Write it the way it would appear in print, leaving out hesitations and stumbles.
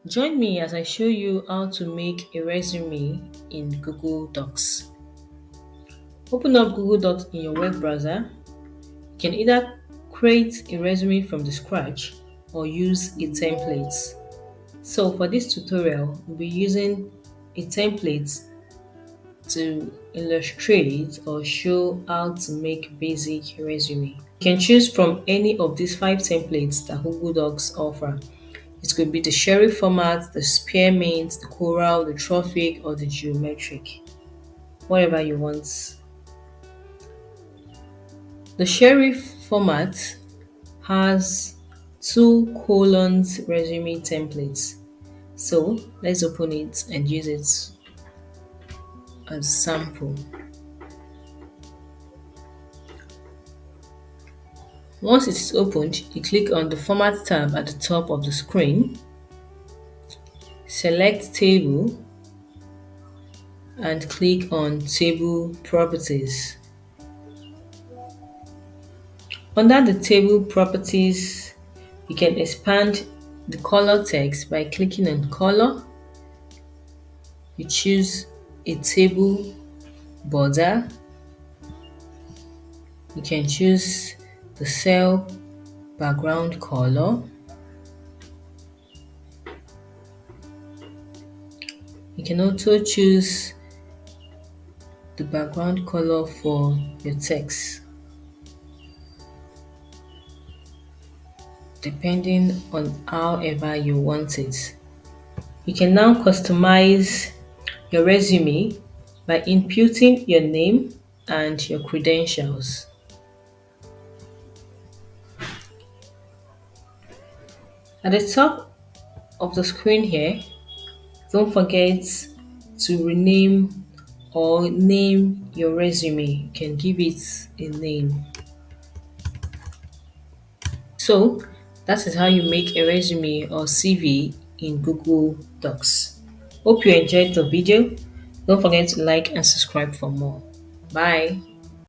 Join me as I show you how to make a resume in Google Docs. Open up Google Docs in your web browser. You can either create a resume from the scratch or use a template. So for this tutorial, we'll be using a template to illustrate or show how to make basic resume. You can choose from any of these 5 templates that Google Docs offer. It could be the Sheriff format, the Spearmint, the Coral, the Trophic, or the Geometric. Whatever you want. The Sheriff format has 2 colons resume templates. So let's open it and use it as sample. Once it is opened, you click on the Format tab at the top of the screen, select Table, and click on Table Properties. Under the Table Properties, you can expand the color text by clicking on Color. You choose a table border. You can choose the cell background color. You can also choose the background color for your text, depending on however you want it. You can now customize your resume by inputting your name and your credentials. At the top of the screen here, don't forget to rename or name your resume. You can give it a name. So that is how you make a resume or CV in Google Docs. Hope you enjoyed the video. Don't forget to like and subscribe for more. Bye.